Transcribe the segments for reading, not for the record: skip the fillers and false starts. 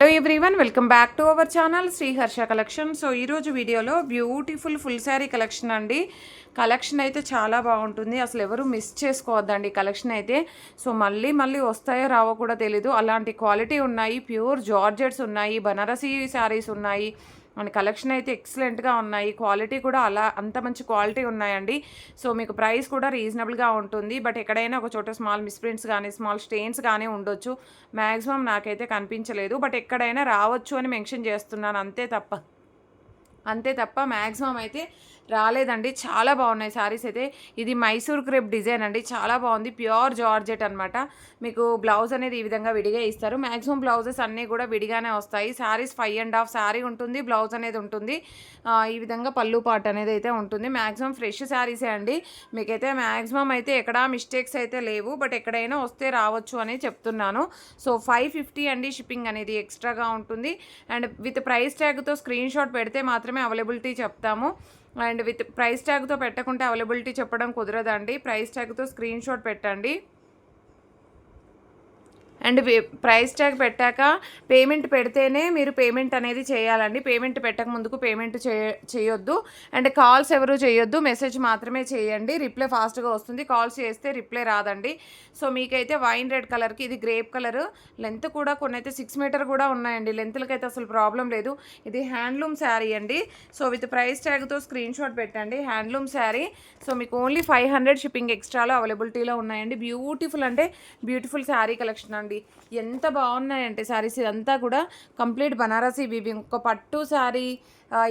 Hello everyone, welcome back to our channel Shri Harsha collection. So ఈరోజు వీడియోలో beautiful full sari collection అండి. Collection అయితే చాలా బాగుంటుంది, అసలు ఎవరు మిస్ చేసుకోవద్దండి కలెక్షన్ అయితే. సో మళ్ళీ వస్తాయో రావో కూడా తెలీదు, అలాంటి క్వాలిటీ ఉన్నాయి. ప్యూర్ జార్జెట్స్ ఉన్నాయి, బనారసీ శారీస్ ఉన్నాయి. మన కలెక్షన్ అయితే ఎక్సలెంట్గా ఉన్నాయి, క్వాలిటీ కూడా అంత మంచి క్వాలిటీ ఉన్నాయండి. సో మీకు ప్రైస్ కూడా రీజనబుల్గా ఉంటుంది. బట్ ఎక్కడైనా ఒక చోట స్మాల్ మిస్ప్రింట్స్ కానీ స్మాల్ స్టెయిన్స్ కానీ ఉండొచ్చు. మ్యాక్సిమం నాకైతే కనిపించలేదు, బట్ ఎక్కడైనా రావచ్చు అని మెన్షన్ చేస్తున్నాను, అంతే తప్ప మ్యాక్సిమం అయితే రాలేదండి. చాలా బాగున్నాయి శారీస్ అయితే. ఇది మైసూర్ క్రేప్ డిజైన్ అండి, చాలా బాగుంది. ప్యూర్ జార్జెట్ అనమాట. మీకు బ్లౌజ్ అనేది ఈ విధంగా విడిగా ఇస్తారు. మ్యాక్సిమం బ్లౌజెస్ అన్నీ కూడా విడిగానే వస్తాయి. శారీస్ 5.5 శారీ ఉంటుంది, బ్లౌజ్ అనేది ఉంటుంది. ఈ విధంగా పళ్ళు పాట్ అనేది అయితే ఉంటుంది. మ్యాక్సిమం ఫ్రెష్ శారీసే అండి. మీకైతే మ్యాక్సిమం అయితే ఎక్కడా మిస్టేక్స్ అయితే లేవు, బట్ ఎక్కడైనా వస్తే రావచ్చు అని చెప్తున్నాను. సో 550 అండి షిప్పింగ్ అనేది ఎక్స్ట్రాగా ఉంటుంది. అండ్ విత్ ప్రైస్ ట్యాగ్తో స్క్రీన్ షాట్ పెడితే మాత్రమే అవైలబిలిటీ చెప్తాము. అండ్ విత్ ప్రైస్ ట్యాగ్తో పెట్టకుంటే అవైలబిలిటీ చెప్పడం కుదరదండి. ప్రైస్ ట్యాగ్తో స్క్రీన్ షాట్ పెట్టండి. అండ్ ప్రైస్ ట్యాగ్ పెట్టాక పేమెంట్ పెడితేనే మీరు పేమెంట్ అనేది చేయాలండి. పేమెంట్ పెట్టక ముందుకు పేమెంట్ చేయొద్దు. అండ్ కాల్స్ ఎవరు చేయొద్దు, మెసేజ్ మాత్రమే చేయండి. రిప్లై ఫాస్ట్గా వస్తుంది, కాల్స్ చేస్తే రిప్లై రాదండి. సో మీకైతే వైన్ రెడ్ కలర్కి, ఇది గ్రేప్ కలర్. లెంత్ కూడా కొన్ని అయితే 6 మీటర్ కూడా ఉన్నాయండి. లెంత్లకైతే అసలు ప్రాబ్లం లేదు. ఇది హ్యాండ్లూమ్ శారీ అండి. సో విత్ ప్రైస్ ట్యాగ్తో స్క్రీన్ షాట్ పెట్టండి. హ్యాండ్లూమ్ శారీ. సో మీకు ఓన్లీ 500 షిప్పింగ్ ఎక్స్ట్రాలో అవైలబిలిటీలో ఉన్నాయండి. బ్యూటిఫుల్ అంటే బ్యూటిఫుల్ శారీ కలెక్షన్ అండి. ఎంత బాగున్నాయంటే శారీస్. ఇదంతా కూడా కంప్లీట్ బనారసీ వీవింగ్, ఒక పట్టు శారీ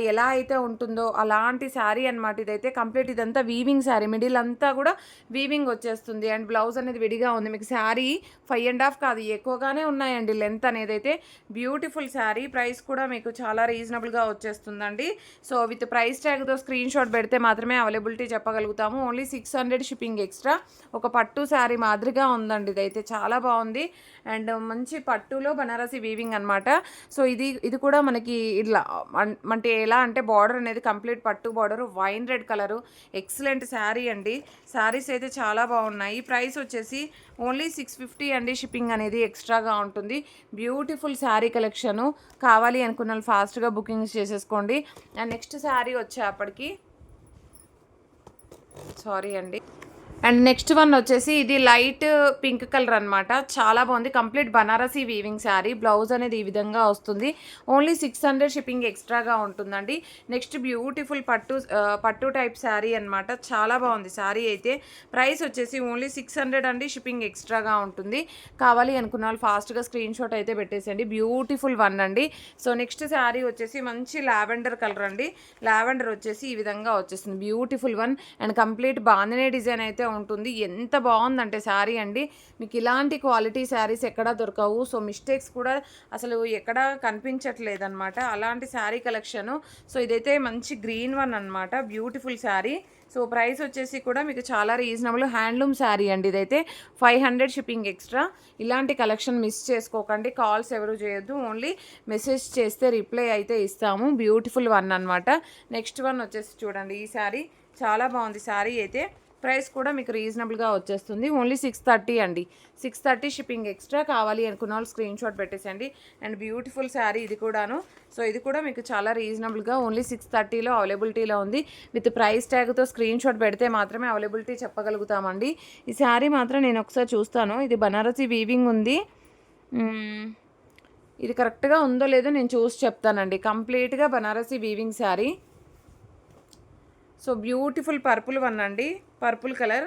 ఎలా అయితే ఉంటుందో అలాంటి శారీ అనమాట. ఇదైతే కంప్లీట్ ఇదంతా వీవింగ్ శారీ, మిడిల్ అంతా కూడా వీవింగ్ వచ్చేస్తుంది. అండ్ బ్లౌజ్ అనేది విడిగా ఉంది. మీకు శారీ 5.5 కాదు, ఎక్కువగానే ఉన్నాయండి లెంత్ అనేది అయితే. బ్యూటిఫుల్ శారీ. ప్రైస్ కూడా మీకు చాలా రీజనబుల్గా వచ్చేస్తుందండి. సో విత్ ప్రైస్ ట్యాగ్తో స్క్రీన్ షాట్ పెడితే మాత్రమే అవైలబిలిటీ చెప్పగలుగుతాము. Only 600 shipping extra. ఒక పట్టు శారీ మాదిరిగా ఉందండి ఇదైతే, చాలా బాగుంది. అండ్ మంచి పట్టులో బనారసీ వీవింగ్ అనమాట. సో ఇది కూడా మనకి ఇట్లా అంటే ఎలా అంటే బార్డర్ అనేది కంప్లీట్ పట్టు border, wine red colour. Excellent sari అండి. శారీస్ అయితే చాలా బాగున్నాయి. ప్రైస్ వచ్చేసి ఓన్లీ 650 అండి. షిప్పింగ్ అనేది ఎక్స్ట్రాగా ఉంటుంది. Beautiful sari collection. కావాలి అనుకున్న వాళ్ళు ఫాస్ట్గా బుకింగ్స్ చేసేసుకోండి. అండ్ నెక్స్ట్ శారీ వచ్చేప్పటికి సారీ అండి. అండ్ నెక్స్ట్ వన్ వచ్చేసి ఇది లైట్ పింక్ కలర్ అనమాట. చాలా బాగుంది. Complete Banarasi weaving sari. Blouse అనేది ఈ విధంగా వస్తుంది. ఓన్లీ 600 షిప్పింగ్ ఎక్స్ట్రాగా ఉంటుందండి. నెక్స్ట్ బ్యూటిఫుల్ పట్టు టైప్ శారీ అనమాట. చాలా బాగుంది శారీ అయితే. ప్రైస్ వచ్చేసి ఓన్లీ 600 అండి. షిప్పింగ్ ఎక్స్ట్రాగా ఉంటుంది. కావాలి అనుకున్న వాళ్ళు ఫాస్ట్గా స్క్రీన్ షాట్ అయితే పెట్టేసేయండి. బ్యూటిఫుల్ వన్ అండి. సో నెక్స్ట్ శారీ వచ్చేసి మంచి లావెండర్ కలర్ అండి. లావెండర్ వచ్చేసి ఈ విధంగా వచ్చేస్తుంది. Beautiful one. And complete bandhani design అయితే ఉంటుంది. ఎంత బాగుందంటే శారీ అండి. మీకు ఇలాంటి క్వాలిటీ శారీస్ ఎక్కడా దొరకవు. సో మిస్టేక్స్ కూడా అసలు ఎక్కడా కనిపించట్లేదన్నమాట, అలాంటి శారీ కలెక్షను. సో ఇదైతే మంచి గ్రీన్ వన్ అనమాట. బ్యూటిఫుల్ శారీ. సో ప్రైస్ వచ్చేసి కూడా మీకు చాలా రీజనబుల్. హ్యాండ్లూమ్ శారీ అండి ఇదైతే. 500 షిప్పింగ్ ఎక్స్ట్రా. ఇలాంటి కలెక్షన్ మిస్ చేసుకోకండి. కాల్స్ ఎవరు చేయొద్దు, ఓన్లీ మెసేజ్ చేస్తే రిప్లై అయితే ఇస్తాము. బ్యూటిఫుల్ వన్ అనమాట. నెక్స్ట్ వన్ వచ్చేసి చూడండి, ఈ శారీ చాలా బాగుంది శారీ అయితే. ప్రైస్ కూడా మీకు రీజనబుల్గా వచ్చేస్తుంది. ఓన్లీ 630 అండి. 630 షిప్పింగ్ ఎక్స్ట్రా. కావాలి అనుకున్న వాళ్ళు స్క్రీన్ షాట్ పెట్టేసండి. అండ్ బ్యూటిఫుల్ శారీ ఇది కూడాను. సో ఇది కూడా మీకు చాలా రీజనబుల్గా ఓన్లీ 630లో అవైలబిలిటీలో ఉంది. విత్ ప్రైస్ ట్యాగ్తో స్క్రీన్ షాట్ పెడితే మాత్రమే అవైలబిలిటీ చెప్పగలుగుతామండి. ఈ శారీ మాత్రం నేను ఒకసారి చూస్తాను. ఇది బనారసీ వీవింగ్ ఉంది. ఇది కరెక్ట్గా ఉందో లేదో నేను చూసి చెప్తానండి. కంప్లీట్గా Banarasi weaving sari. So beautiful purple one అండి, purple colour.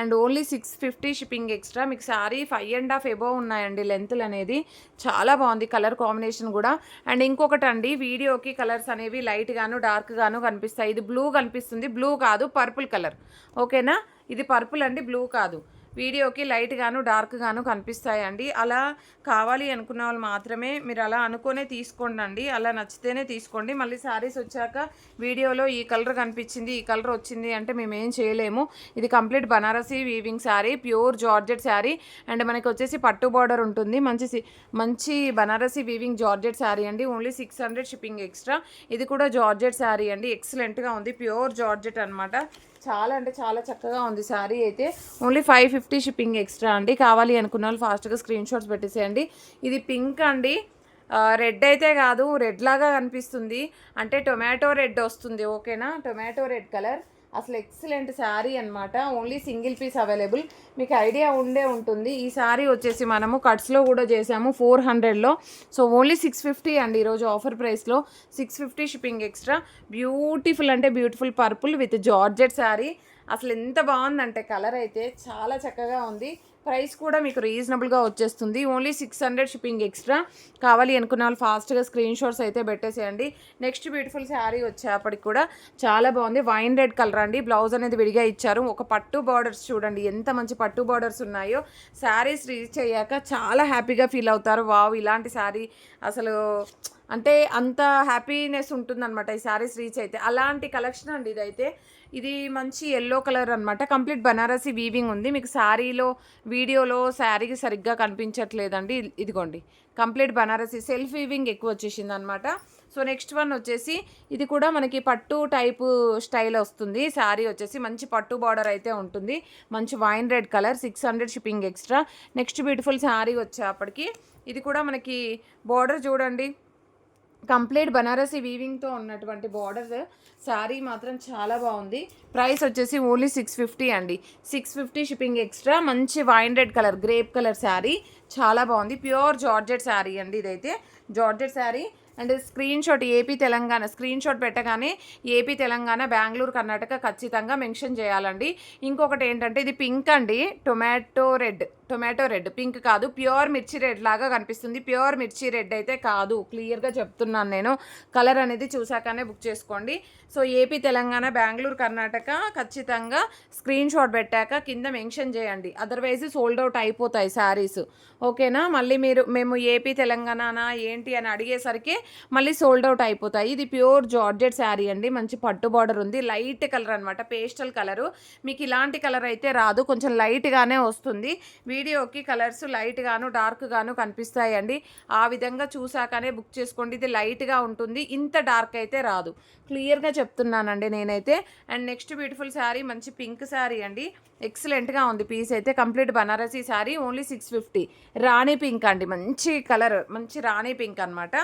And only 650 shipping extra. మీకు శారీ 5.5 ఎబోవ్ ఉన్నాయండి లెంత్లు అనేది. చాలా బాగుంది కలర్ కాంబినేషన్ కూడా. అండ్ ఇంకొకటి అండి, వీడియోకి కలర్స్ అనేవి లైట్ గాను డార్క్ గాను కనిపిస్తాయి. ఇది బ్లూ కనిపిస్తుంది, బ్లూ కాదు పర్పుల్ కలర్. ఓకేనా, ఇది పర్పుల్ అండి, బ్లూ కాదు. వీడియోకి లైట్ గాను డార్క్ గాను కనిపిస్తాయండి. అలా కావాలి అనుకున్న వాళ్ళు మాత్రమే మీరు అలా అనుకునే తీసుకోండి అండి. అలా నచ్చితేనే తీసుకోండి. మళ్ళీ శారీస్ వచ్చాక వీడియోలో ఈ కలర్ కనిపించింది, ఈ కలర్ వచ్చింది అంటే మేము ఏం చేయలేము. ఇది complete Banarasi weaving sari, pure georgette sari. And మనకి వచ్చేసి పట్టు బార్డర్ ఉంటుంది. మంచి బనారసీ వీవింగ్ జార్జెట్ శారీ అండి. Only 600 shipping extra. ఇది కూడా జార్జెట్ శారీ అండి. ఎక్సలెంట్గా ఉంది. ప్యూర్ జార్జెట్ అనమాట. చాలా అంటే చాలా చక్కగా ఉంది శారీ అయితే. ఓన్లీ 550 షిప్పింగ్ ఎక్స్ట్రా అండి. కావాలి అనుకున్న వాళ్ళు ఫాస్ట్గా స్క్రీన్ షాట్స్ పెట్టేసేయండి. ఇది పింక్ అండి. రెడ్ అయితే కాదు, రెడ్ లాగా కనిపిస్తుంది, అంటే టొమాటో రెడ్ వస్తుంది. ఓకేనా, టొమాటో రెడ్ కలర్. అసలు ఎక్సలెంట్ శారీ అనమాట. Only single piece available. మీకు ఐడియా ఉండే ఉంటుంది. ఈ శారీ వచ్చేసి మనము కట్స్లో కూడా చేసాము 400లో. సో ఓన్లీ 650 అండి ఈరోజు ఆఫర్ ప్రైస్లో. 650 షిప్పింగ్ ఎక్స్ట్రా. బ్యూటిఫుల్ అంటే beautiful purple with georgette sari. అసలు ఎంత బాగుందంటే కలర్ అయితే చాలా చక్కగా ఉంది. ప్రైస్ కూడా మీకు రీజనబుల్గా వచ్చేస్తుంది. Only 600 shipping extra. కావాలి అనుకున్న వాళ్ళు ఫాస్ట్గా స్క్రీన్ షాట్స్ అయితే పెట్టేసేయండి. నెక్స్ట్ బ్యూటిఫుల్ శారీ వచ్చేప్పటికి కూడా చాలా బాగుంది. వైన్ రెడ్ కలర్ అండి. బ్లౌజ్ అనేది విడిగా ఇచ్చారు. ఒక పట్టు బార్డర్స్ చూడండి ఎంత మంచి పట్టు బార్డర్స్ ఉన్నాయో. శారీస్ రీచ్ అయ్యాక చాలా హ్యాపీగా ఫీల్ అవుతారు. వావ్, ఇలాంటి శారీ అసలు అంటే అంత హ్యాపీనెస్ ఉంటుందన్నమాట ఈ శారీస్ రీచ్ అయితే. అలాంటి కలెక్షన్ అండి ఇదైతే. ఇది మంచి ఎల్లో కలర్ అనమాట. కంప్లీట్ బనారసి వీవింగ్ ఉంది. మీకు శారీలో వీడియోలో శారీకి సరిగ్గా కనిపించట్లేదండి. ఇదిగోండి కంప్లీట్ బనారసి సెల్ఫ్ వీవింగ్ ఎక్కువ వచ్చేసింది అనమాట. సో నెక్స్ట్ వన్ వచ్చేసి ఇది కూడా మనకి పట్టు టైపు స్టైల్ వస్తుంది. శారీ వచ్చేసి మంచి పట్టు బార్డర్ అయితే ఉంటుంది. మంచి wine red colour. 600 shipping extra. Next beautiful sari వచ్చేప్పటికి ఇది కూడా మనకి బార్డర్ చూడండి, కంప్లీట్ బనారసి వీవింగ్తో ఉన్నటువంటి బార్డర్. శారీ మాత్రం చాలా బాగుంది. ప్రైస్ వచ్చేసి ఓన్లీ 650 అండి. 650 షిప్పింగ్ ఎక్స్ట్రా. మంచి wine red colour, grape colour sari చాలా బాగుంది. ప్యూర్ జార్జెట్ శారీ అండి ఇదైతే. Georgette sari and screen shot AP Telangana screen shot పెట్టగానే ఏపీ తెలంగాణ బెంగళూరు కర్ణాటక ఖచ్చితంగా మెన్షన్ చేయాలండి. ఇంకొకటి ఏంటంటే ఇది పింక్ అండి, టొమాటో రెడ్ పింక్ కాదు, ప్యూర్ మిర్చి రెడ్ లాగా కనిపిస్తుంది. ప్యూర్ మిర్చి రెడ్ అయితే కాదు, క్లియర్గా చెప్తున్నాను నేను. కలర్ అనేది చూసాకనే బుక్ చేసుకోండి. సో ఏపీ తెలంగాణ బెంగళూరు కర్ణాటక ఖచ్చితంగా స్క్రీన్ షాట్ పెట్టాక కింద మెన్షన్ చేయండి, అదర్వైజ్ సోల్డ్ అవుట్ అయిపోతాయి శారీస్. ఓకేనా, మళ్ళీ మేము ఏపీ తెలంగాణ ఏంటి అని అడిగేసరికి మళ్ళీ సోల్డ్ అవుట్ అయిపోతాయి. ఇది ప్యూర్ జార్జెట్ శారీ అండి. మంచి పట్టు బార్డర్ ఉంది. లైట్ కలర్ అనమాట, పేస్టల్ కలరు. మీకు ఇలాంటి కలర్ అయితే రాదు, కొంచెం లైట్గానే వస్తుంది. వీడియోకి కలర్స్ లైట్గాను డార్క్గాను కనిపిస్తాయండి. ఆ విధంగా చూసాకనే బుక్ చేసుకోండి. ఇది లైట్గా ఉంటుంది, ఇంత డార్క్ అయితే రాదు. క్లియర్గా చెప్తున్నానండి నేనైతే. అండ్ నెక్స్ట్ బ్యూటిఫుల్ శారీ మంచి పింక్ శారీ అండి. ఎక్సలెంట్గా ఉంది పీస్ అయితే. కంప్లీట్ బనారసీ శారీ. ఓన్లీ 650. రాణి పింక్ అండి, మంచి కలర్, మంచి రాణి పింక్ అనమాట.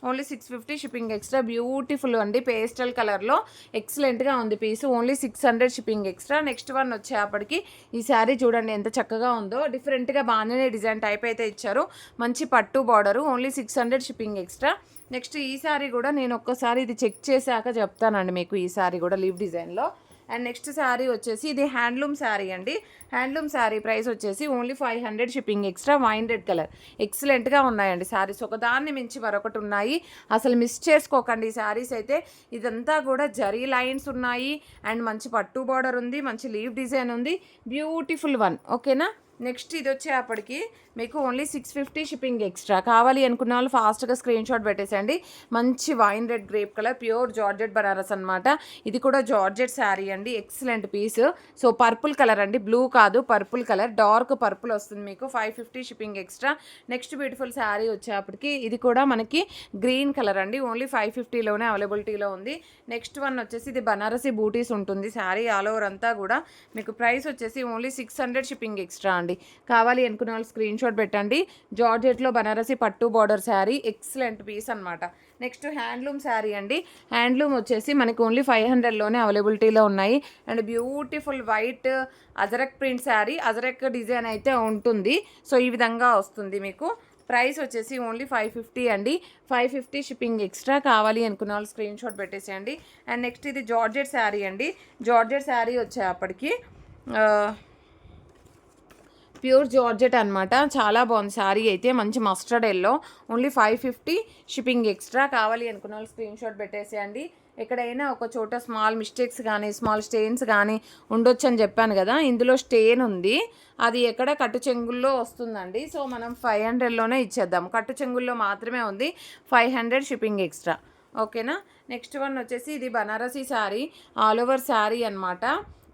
Only 650 shipping extra. బ్యూటిఫుల్ అండి, పేస్టల్ కలర్లో ఎక్సలెంట్గా ఉంది piece. Only 600 shipping extra. Next one వచ్చేప్పటికి ఈ శారీ చూడండి ఎంత చక్కగా ఉందో. డిఫరెంట్గా బాగానే డిజైన్ టైప్ అయితే ఇచ్చారు. మంచి పట్టు border. Only 600 shipping extra. Next ఈ శారీ కూడా నేను ఒక్కసారి ఇది చెక్ చేశాక చెప్తానండి మీకు. ఈ శారీ కూడా లీవ్ డిజైన్లో. అండ్ నెక్స్ట్ శారీ వచ్చేసి ఇది హ్యాండ్లూమ్ శారీ అండి. హ్యాండ్లూమ్ శారీ ప్రైస్ వచ్చేసి only 500 shipping extra. Wine red colour. ఎక్సలెంట్గా ఉన్నాయండి శారీస్, ఒకదాన్ని మించి మరొకటి ఉన్నాయి. అసలు మిస్ చేసుకోకండి ఈ శారీస్ అయితే. ఇదంతా కూడా జరీ లైన్స్ ఉన్నాయి అండ్ మంచి పట్టు బార్డర్ ఉంది, మంచి లీవ్ డిజైన్ ఉంది. Beautiful one. ఓకేనా, నెక్స్ట్ ఇది వచ్చేప్పటికి మీకు ఓన్లీ 650 షిప్పింగ్ ఎక్స్ట్రా. కావాలి అనుకున్న వాళ్ళు ఫాస్ట్గా స్క్రీన్ షాట్ పెట్టేసండి. మంచి wine red grape colour, pure georgette Banaras అనమాట. ఇది కూడా జార్జెట్ శారీ అండి. Excellent piece. So purple colour అండి, బ్లూ కాదు, పర్పుల్ కలర్, డార్క్ పర్పుల్ వస్తుంది మీకు. 550 shipping extra. Next beautiful sari వచ్చేప్పటికి ఇది కూడా మనకి గ్రీన్ కలర్ అండి. ఓన్లీ 550లోనే అవైలబిలిటీలో ఉంది. నెక్స్ట్ వన్ వచ్చేసి ఇది బనారసి బూటీస్ ఉంటుంది శారీ ఆల్ ఓవర్ అంతా కూడా. మీకు ప్రైస్ వచ్చేసి ఓన్లీ 600 షిప్పింగ్ ఎక్స్ట్రా అండి. కావాలి అనుకున్న వాళ్ళు స్క్రీన్ షాట్ పెట్టండి. జార్జెట్లో బనారసి పట్టు బార్డర్ శారీ. ఎక్సలెంట్ పీస్ అనమాట. నెక్స్ట్ హ్యాండ్లూమ్ శారీ అండి. హ్యాండ్లూమ్ వచ్చేసి మనకి ఓన్లీ 500లోనే అవైలబిలిటీలో ఉన్నాయి. And beautiful white ajrakh print sari. Ajrakh design అయితే ఉంటుంది. సో ఈ విధంగా వస్తుంది మీకు. ప్రైస్ వచ్చేసి ఓన్లీ 550 అండి. 550 షిప్పింగ్ ఎక్స్ట్రా. కావాలి అనుకున్న వాళ్ళు స్క్రీన్ షాట్ పెట్టేసేయండి. అండ్ నెక్స్ట్ ఇది జార్జెట్ శారీ అండి. జార్జెట్ శారీ వచ్చేప్పటికి ప్యూర్ జార్జెట్ అనమాట. చాలా బాగుంది శారీ అయితే. మంచి mustard yellow. Only 550 shipping extra. కావాలి అనుకున్న వాళ్ళు స్క్రీన్ షాట్ పెట్టేసేయండి. ఎక్కడైనా ఒక చోట స్మాల్ మిస్టేక్స్ కానీ స్మాల్ స్టెయిన్స్ కానీ ఉండొచ్చు అని చెప్పాను కదా, ఇందులో స్టెయిన్ ఉంది. అది ఎక్కడ కట్టు చెంగుల్లో వస్తుందండి. సో మనం 500లోనే ఇచ్చేద్దాం. కట్టు చెంగుల్లో మాత్రమే ఉంది. 500 షిప్పింగ్ ఎక్స్ట్రా. ఓకేనా, నెక్స్ట్ వన్ వచ్చేసి ఇది బనారసీ శారీ, ఆల్ ఓవర్ శారీ అనమాట.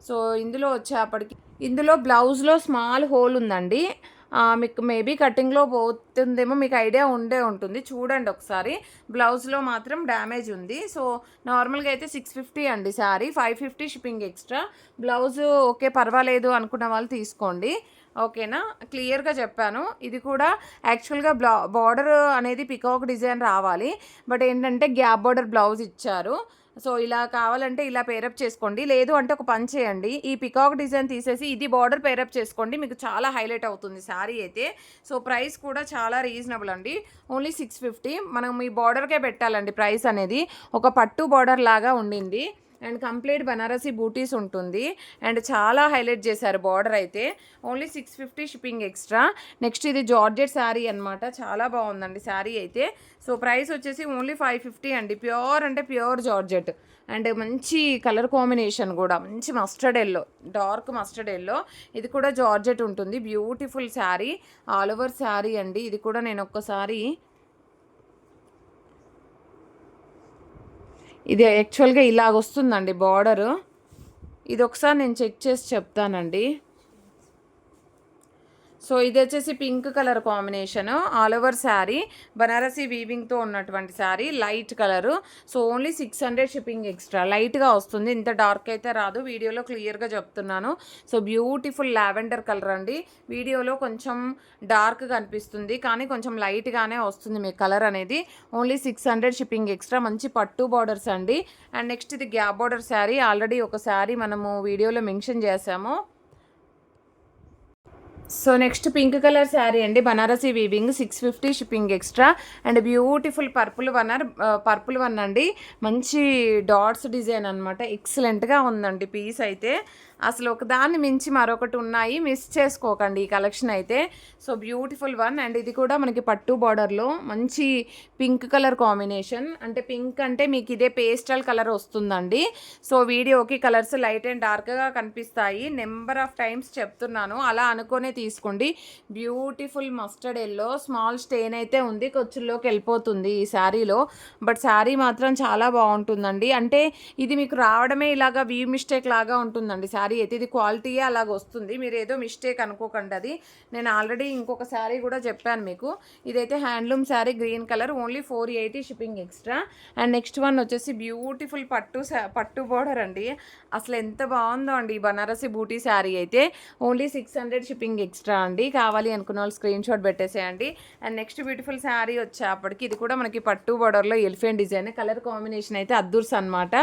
సో ఇందులో వచ్చేప్పటికి ఇందులో బ్లౌజ్లో స్మాల్ హోల్ ఉందండి. మీకు మేబీ కటింగ్లో పోతుందేమో, మీకు ఐడియా ఉండే ఉంటుంది. చూడండి ఒకసారి. బ్లౌజ్లో మాత్రం డ్యామేజ్ ఉంది. సో నార్మల్గా అయితే 650 అండి sari. 550 shipping extra. Blouse okay పర్వాలేదు అనుకున్న వాళ్ళు తీసుకోండి. ఓకేనా, క్లియర్గా చెప్పాను. ఇది కూడా యాక్చువల్గా బార్డర్ అనేది పికాక్ డిజైన్ రావాలి, బట్ ఏంటంటే గ్యాప్ బార్డర్ బ్లౌజ్ ఇచ్చారు. సో ఇలా కావాలంటే ఇలా పేరప్ చేసుకోండి, లేదు అంటే ఒక పని చేయండి, ఈ పికాక్ డిజైన్ తీసేసి ఇది బార్డర్ పేరప్ చేసుకోండి, మీకు చాలా హైలైట్ అవుతుంది శారీ అయితే. సో ప్రైస్ కూడా చాలా రీజనబుల్ అండి, ఓన్లీ 650. మనం ఈ బార్డర్కే పెట్టాలండి ప్రైస్ అనేది. ఒక పట్టు బార్డర్ లాగా ఉండింది అండ్ కంప్లీట్ బనారసీ బూటీస్ ఉంటుంది అండ్ చాలా హైలైట్ చేశారు బార్డర్ అయితే. Only 650 shipping extra. నెక్స్ట్ ఇది జార్జెట్ శారీ అనమాట, చాలా బాగుందండి శారీ అయితే. సో ప్రైస్ వచ్చేసి ఓన్లీ 550 అండి. ప్యూర్ అంటే ప్యూర్ జార్జెట్ అండ్ మంచి కలర్ కాంబినేషన్ కూడా, మంచి mustard yellow, dark mustard yellow. ఇది కూడా జార్జెట్ ఉంటుంది, beautiful sari, all over sari అండి. ఇది కూడా నేను ఒక్కసారి, ఇది యాక్చువల్గా ఇలాగ వస్తుందండి బార్డరు. ఇది ఒకసారి నేను చెక్ చేసి చెప్తానండి. సో ఇది వచ్చేసి pink colour combination, all over sari, Banarasi వీవింగ్తో ఉన్నటువంటి sari, light colour. So only 600 shipping extra. లైట్గా వస్తుంది, ఇంత డార్క్ అయితే రాదు, వీడియోలో క్లియర్గా చెప్తున్నాను. సో బ్యూటిఫుల్ లావెండర్ కలర్ అండి. వీడియోలో కొంచెం డార్క్గా అనిపిస్తుంది కానీ కొంచెం లైట్గానే వస్తుంది మీ కలర్ అనేది. Only 600 shipping extra. మంచి పట్టు బార్డర్స్ అండి. అండ్ నెక్స్ట్ ఇది గ్యాప్ బార్డర్ శారీ, ఆల్రెడీ ఒక శారీ మనము వీడియోలో మెన్షన్ చేసాము. So next pink colour sari అండి, Banarasi weaving, 650 shipping extra. And beautiful purple one అండి, మంచి డాట్స్ డిజైన్ అనమాట. ఎక్సలెంట్గా ఉందండి పీస్ అయితే, అసలు ఒకదాన్ని మించి మరొకటి ఉన్నాయి, మిస్ చేసుకోకండి ఈ కలెక్షన్ అయితే. So beautiful one. అండ్ ఇది కూడా మనకి పట్టు బార్డర్లో మంచి పింక్ కలర్ కాంబినేషన్, అంటే పింక్ అంటే మీకు ఇదే పేస్టల్ కలర్ వస్తుందండి. సో వీడియోకి కలర్స్ లైట్ అండ్ డార్క్గా కనిపిస్తాయి, నెంబర్ ఆఫ్ టైమ్స్ చెప్తున్నాను, అలా అనుకునే తీసుకోండి. Beautiful mustard yellow, small stain అయితే ఉంది, కొచ్చుల్లోకి వెళ్ళిపోతుంది ఈ శారీలో, బట్ శారీ మాత్రం చాలా బాగుంటుందండి. అంటే ఇది మీకు రావడమే ఇలాగా వీ మిస్టేక్ లాగా ఉంటుందండి శారీ అయితే. ఇది క్వాలిటీయే అలాగ వస్తుంది, మీరు ఏదో మిస్టేక్ అనుకోకండి. అది నేను ఆల్రెడీ ఇంకొక శారీ కూడా చెప్పాను మీకు. ఇదైతే handloom sari, green colour, only 480 shipping extra. And next one వచ్చేసి బ్యూటిఫుల్ పట్టు బోర్డర్ అండి, అసలు ఎంత బాగుందో అండి ఈ బనారసి బూటీ శారీ అయితే. ఓన్లీ 600 షిప్పింగ్ ఎక్స్ట్రా అండి. కావాలి అనుకున్న వాళ్ళు స్క్రీన్ షాట్ పెట్టేసేయండి. అండ్ నెక్స్ట్ బ్యూటిఫుల్ శారీ వచ్చేప్పటికి ఇది కూడా మనకి పట్టు బోర్డర్లో ఎలిఫెంట్ డిజైన్, కలర్ కాంబినేషన్ అయితే అద్దూర్స్ అనమాట.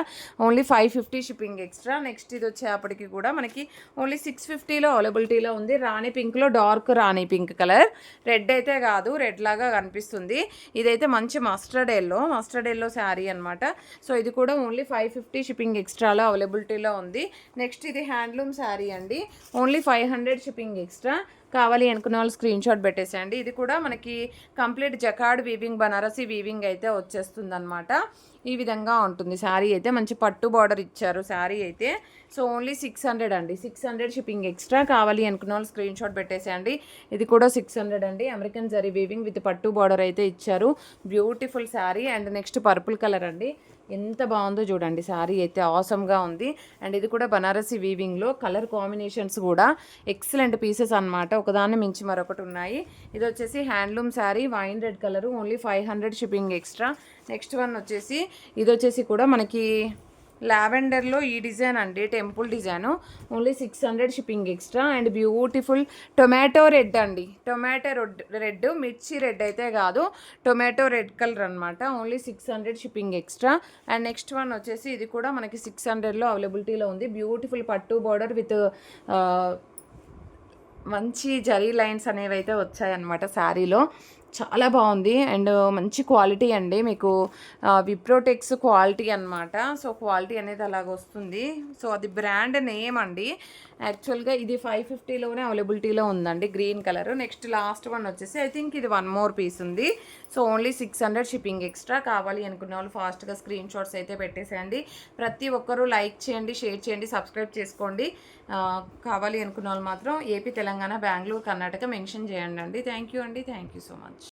Only 550 shipping extra. నెక్స్ట్ ఇది వచ్చేప్పటికి కూడా మనకి ఓన్లీ 650లో అవైలబిలిటీలో ఉంది. రాణి పింక్లో, డార్క్ రాణి పింక్ కలర్, రెడ్ అయితే కాదు, రెడ్ లాగా కనిపిస్తుంది. ఇదైతే మంచి మస్టర్డ్ ఎల్లో శారీ అనమాట. సో ఇది కూడా ఓన్లీ 550 షిప్పింగ్ ఎక్స్ట్రాలో అవైలబిలిటీలో ఉంది. నెక్స్ట్ ఇది హ్యాండ్లూమ్ శారీ అండి, ఓన్లీ 500 షిప్పింగ్ ఎక్స్ట్రా. కావాలి అనుకున్న వాళ్ళు స్క్రీన్ షాట్ పెట్టేసేయండి. ఇది కూడా మనకి complete jacquard weaving, Banarasi weaving అయితే వచ్చేస్తుంది అనమాట. ఈ విధంగా ఉంటుంది శారీ అయితే, మంచి పట్టు బార్డర్ ఇచ్చారు శారీ అయితే. సో ఓన్లీ 600 అండి, 600 షిప్పింగ్ ఎక్స్ట్రా. కావాలి అనుకున్న వాళ్ళు స్క్రీన్ షాట్ పెట్టేసేయండి. ఇది కూడా 600 అండి, అమెరికన్ జరీ వీవింగ్ విత్ పట్టు బార్డర్ అయితే ఇచ్చారు. Beautiful sari. And next purple colour అండి, ఎంత బాగుందో చూడండి శారీ అయితే, ఆసమ్గా ఉంది. అండ్ ఇది కూడా బనారసీ వీవింగ్లో, కలర్ కాంబినేషన్స్ కూడా ఎక్సలెంట్ పీసెస్ అనమాట, ఒకదాన్ని మించి మరొకటి ఉన్నాయి. ఇది వచ్చేసి handloom sari, wine red colour, only 500 shipping extra. Next one వచ్చేసి ఇది వచ్చేసి కూడా మనకి లావెండర్లో ఈ డిజైన్ అండి, temple design, only 600 shipping extra. And beautiful tomato red అండి, టొమాటో రెడ్, మిర్చి రెడ్ అయితే కాదు, టొమాటో రెడ్ కలర్ అనమాట. Only 600 shipping extra. And next one వచ్చేసి ఇది కూడా మనకి 600లో అవైలబిలిటీలో ఉంది. బ్యూటిఫుల్ పట్టు బార్డర్ విత్ మంచి జరీ లైన్స్ అనేవి అయితే వచ్చాయన్నమాట శారీలో, చాలా బాగుంది. అండ్ మంచి క్వాలిటీ అండి, మీకు విప్రోటెక్స్ క్వాలిటీ అనమాట. సో క్వాలిటీ అనేది అలాగ వస్తుంది. సో అది బ్రాండ్ నేమ్ అండి. యాక్చువల్గా ఇది 550లోనే అవైలబిలిటీలో ఉందండి, green colour. Next last one వచ్చేసి ఐ థింక్ ఇది 1 more పీస్ ఉంది. So only 600 shipping extra. కావాలి అనుకున్న వాళ్ళు ఫాస్ట్గా స్క్రీన్ షాట్స్ అయితే పెట్టేసేయండి. ప్రతి ఒక్కరూ లైక్ చేయండి, షేర్ చేయండి, సబ్స్క్రైబ్ చేసుకోండి. కావాలి అనుకున్న వాళ్ళు మాత్రం ఏపీ, తెలంగాణ, బెంగళూరు, కర్ణాటక మెన్షన్ చేయండి అండి. థ్యాంక్ యూ అండి, థ్యాంక్ యూ సో మచ్.